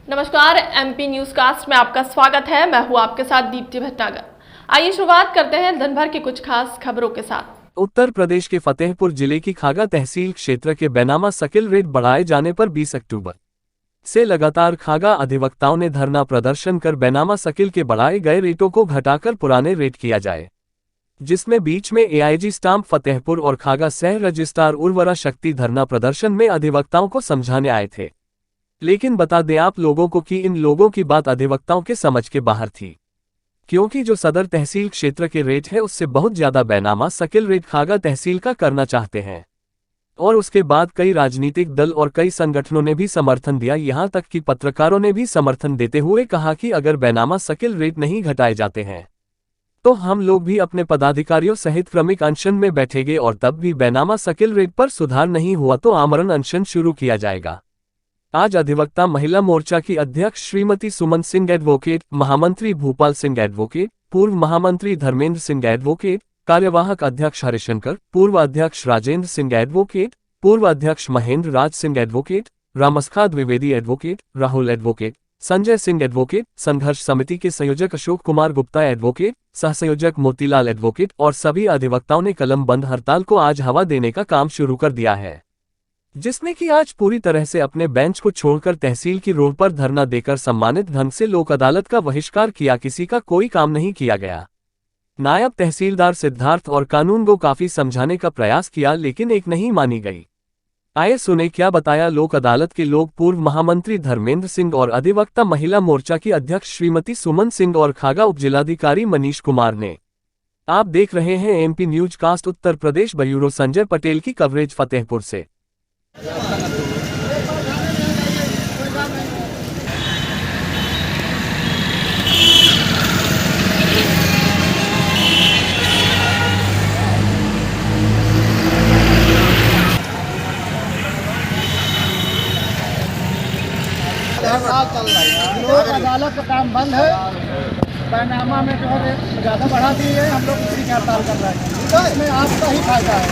नमस्कार, MP news cast में आपका स्वागत है। मैं हूं आपके साथ दीप्ति भटनागर। आइए शुरुआत करते हैं दिन भर की कुछ खास खबरों के साथ। उत्तर प्रदेश के फतेहपुर जिले की खागा तहसील क्षेत्र के बेनामा सकिल रेट बढ़ाए जाने पर 20 अक्टूबर से लगातार खागा अधिवक्ताओं ने धरना प्रदर्शन कर बेनामा सकिल के बढ़ाए गए रेटों को घटाकर पुराने रेट किया जाए, जिसमें बीच में एआईजी स्टाम्प फतेहपुर और खागा सह रजिस्ट्रार उर्वरा शक्ति धरना प्रदर्शन में अधिवक्ताओं को समझाने आए थे। लेकिन बता दें आप लोगों को कि इन लोगों की बात अधिवक्ताओं के समझ के बाहर थी, क्योंकि जो सदर तहसील क्षेत्र के रेट है उससे बहुत ज्यादा बेनामा सकिल रेट खागा तहसील का करना चाहते हैं। और उसके बाद कई राजनीतिक दल और कई संगठनों ने भी समर्थन दिया, यहां तक कि पत्रकारों ने भी समर्थन देते हुए कहा कि अगर बेनामा सकिल रेट नहीं घटाए जाते हैं तो हम लोग भी अपने पदाधिकारियों सहित क्रमिक अनशन में बैठेंगे और तब भी बेनामा सकिल रेट पर सुधार नहीं हुआ तो आमरण अनशन शुरू किया जाएगा। आज अधिवक्ता महिला मोर्चा की अध्यक्ष श्रीमती सुमन सिंह एडवोकेट, महामंत्री भूपाल सिंह एडवोकेट, पूर्व महामंत्री धर्मेंद्र सिंह एडवोकेट, कार्यवाहक अध्यक्ष हरिशंकर, पूर्व अध्यक्ष राजेंद्र सिंह एडवोकेट, पूर्व अध्यक्ष Mahendra Raj Singh advocate, Ramsakha Dwivedi advocate, Rahul advocate, Sanjay Singh advocate, संघर्ष समिति के संयोजक अशोक कुमार गुप्ता एडवोकेट, सहसंयोजक मोतीलाल एडवोकेट और सभी अधिवक्ताओं ने कलम बंद हड़ताल को आज हवा देने का काम शुरू कर दिया है, जिसमें कि आज पूरी तरह से अपने बेंच को छोड़कर तहसील की रोड पर धरना देकर सम्मानित ढंग से लोक अदालत का बहिष्कार किया। किसी का कोई काम नहीं किया गया। नायब तहसीलदार सिद्धार्थ और कानून को काफी समझाने का प्रयास किया लेकिन एक नहीं मानी गई। आइए सुने क्या बताया लोक अदालत के लोग पूर्व महामंत्री धर्मेंद्र सिंह और अधिवक्ता महिला मोर्चा की अध्यक्ष श्रीमती सुमन सिंह और खागा उपजिलाधिकारी मनीष कुमार ने। आप देख रहे हैं MP news cast Uttar Pradesh. Bureau Sanjay Patel की कवरेज फतेहपुर से। चल रहा है, लोक अदालत का काम बंद है। बैनामा में जो है ज़्यादा बढ़ा दी है, हम लोग दूसरी हड़ताल कर रहे हैं। इसमें आपका ही फायदा है।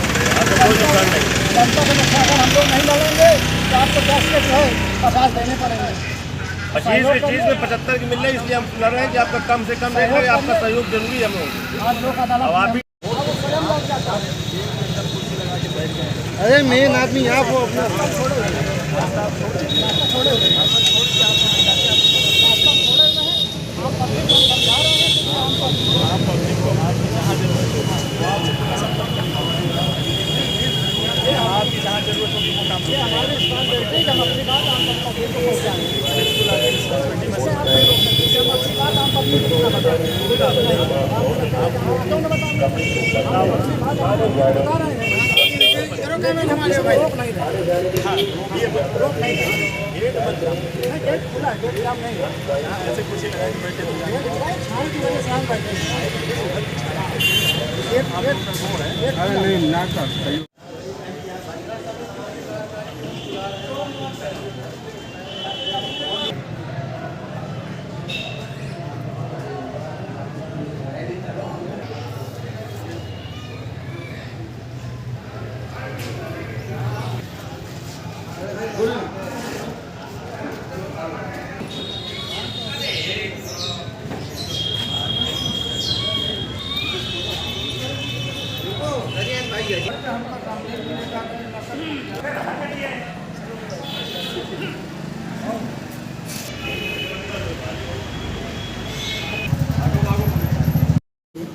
जनता के नुकसान अगर हम लोग नहीं लड़ेंगे तो आपको 10 के जो है 50 देने पड़ेंगे। 25 चीज़ में 75 की मिल रही है, इसलिए हम लड़ रहे हैं कि आपका कम से कम रेट है। आपका सहयोग जरूरी है हम लोग। आज लोक अदालत अरे मेन आदमी यहाँ को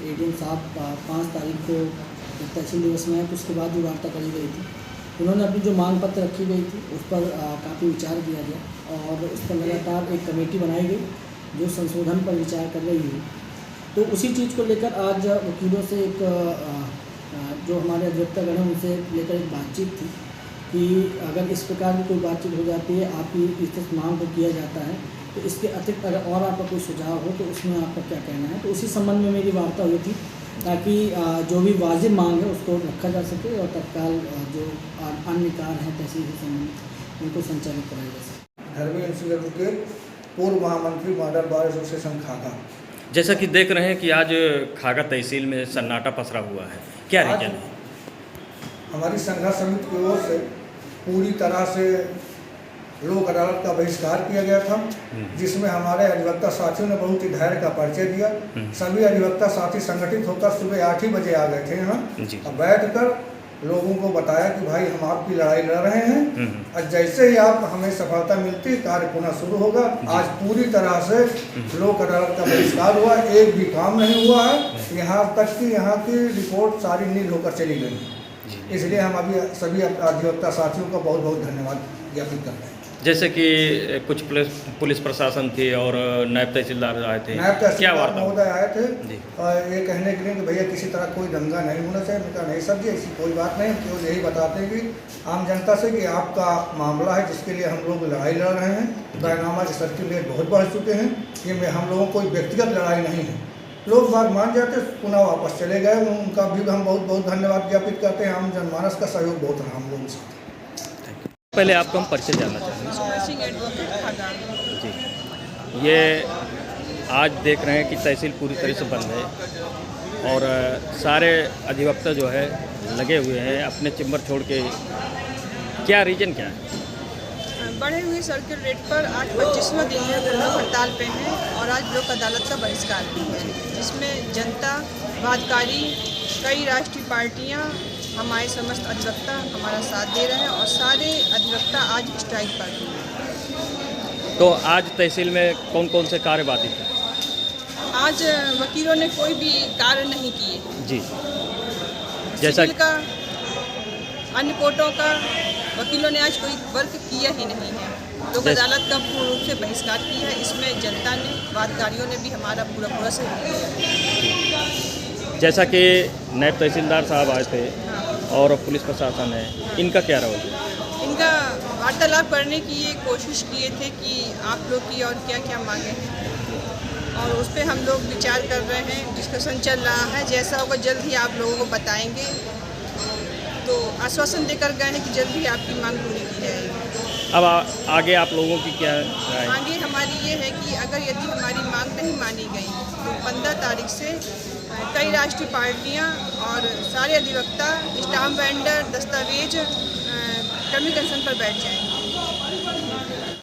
एडीएम साहब 5 तारीख को तहसील दिवस में है, तो उसके बाद भी वार्ता करी गई थी। उन्होंने अपनी जो मांग पत्र रखी गई थी उस पर काफ़ी विचार किया गया और उस पर लगातार एक कमेटी बनाई गई जो संशोधन पर विचार कर रही है। तो उसी चीज़ को लेकर आज वकीलों से एक जो हमारे अधिवक्तागण हैं उनसे लेकर एक बातचीत थी कि अगर इस प्रकार की कोई बातचीत हो जाती है, आपकी इस मांग को किया जाता है, तो इसके अतिरिक्त अगर और आपका कोई सुझाव हो तो उसमें आपका क्या कहना है। तो उसी संबंध में मेरी वार्ता हुई थी ताकि जो भी वाजिब मांग है उसको रखा जा सके और तत्काल जो अन्य कार्य हैं तहसील से संबंधित उनको संचालित कराया जा सके। धर्मेंद्र सिंह एडवोकेट, पूर्व महामंत्री मॉडल बार एसोसिएशन खागा। जैसा कि देख रहे हैं कि आज खागा तहसील में सन्नाटा पसरा हुआ है, क्या रीजन है? हमारी संघर्ष समिति की ओर से पूरी तरह से लोक अदालत का बहिष्कार किया गया था, जिसमें हमारे अधिवक्ता साथियों ने बहुत ही धैर्य का परिचय दिया। सभी अधिवक्ता साथी संगठित होकर सुबह 8 ही बजे आ गए थे यहाँ और बैठकर लोगों को बताया कि भाई हम आपकी लड़ाई लड़ रहे हैं और जैसे ही आप हमें सफलता मिलती कार्य पुनः शुरू होगा। आज पूरी तरह से लोक अदालत का बहिष्कार हुआ, एक भी काम नहीं हुआ है, यहाँ तक कि यहाँ की रिपोर्ट सारी नील होकर चली गई। इसलिए हम अभी सभी अधिवक्ता साथियों का बहुत बहुत धन्यवाद ज्ञापित करते हैं। जैसे कि कुछ पुलिस प्रशासन थी और नायब तहसीलदार आए थे, नायब क्या तहसीलदार वार्ता महोदय आए थे जी। और ये कहने के लिए कि भैया किसी तरह कोई दंगा नहीं होना चाहिए। मैं कहा नहीं सर जी, ऐसी कोई बात नहीं, केवल यही बताते हैं कि आम जनता से कि आपका मामला है जिसके लिए हम लोग लड़ाई लड़ रहे हैं। बैनामा के सर्किल रेट बहुत बढ़ चुके हैं, ये में हम लोगों को कोई व्यक्तिगत लड़ाई नहीं है। लोग बाग मान जाते पुनः वापस चले गए, उनका भी हम बहुत बहुत धन्यवाद ज्ञापित करते हैं। आम जनमानस का सहयोग बहुत रहा हम लोगों के साथ। पहले आपको हम परिचय जानना चाहेंगे सिंह एडवोकेट खागा। जी। ये आज देख रहे हैं कि तहसील पूरी तरह से बंद है और सारे अधिवक्ता जो है लगे हुए हैं अपने चैम्बर छोड़ के, क्या रीजन क्या है? बढ़े हुए सर्किल रेट पर आज 25वां दिन है, लोग हड़ताल पे हैं और आज लोक अदालत का बहिष्कार भी है, जिसमें जनता, वादकारी, कई राष्ट्रीय पार्टियां, हमारे समस्त अधिवक्ता हमारा साथ दे रहे हैं और सारे अधिवक्ता आज स्ट्राइक पर हैं। तो आज तहसील में कौन कौन से कार्य बाधित हैं? आज वकीलों ने कोई भी कार्य नहीं किए जी। जैसा सिविल का, अन्य कोर्टों का वकीलों ने आज कोई वर्क किया ही नहीं है। लोक अदालत का पूर्ण रूप से बहिष्कार किया है। इसमें जनता ने, वादकारियों ने भी हमारा पूरा सहयोग किया है। जैसा कि नायब तहसीलदार साहब आए थे और पुलिस प्रशासन है, इनका क्या रोल है? इनका वार्तालाप करने की ये कोशिश किए थे कि आप लोग की और क्या क्या मांगे हैं और उस पर हम लोग विचार कर रहे हैं, डिस्कशन चल रहा है। जैसा होगा जल्द ही आप लोगों को बताएंगे। तो आश्वासन देकर गए हैं कि जल्द ही आपकी मांग पूरी की जाएगी। अब आगे आप लोगों की क्या राय? आगे हमारी ये है कि अगर यदि हमारी मांग नहीं मानी गई तो 15 तारीख से कई राष्ट्रीय पार्टियां और सारे अधिवक्ता, स्टाम्प वेंडर, दस्तावेज कमीशन पर बैठ जाएंगे।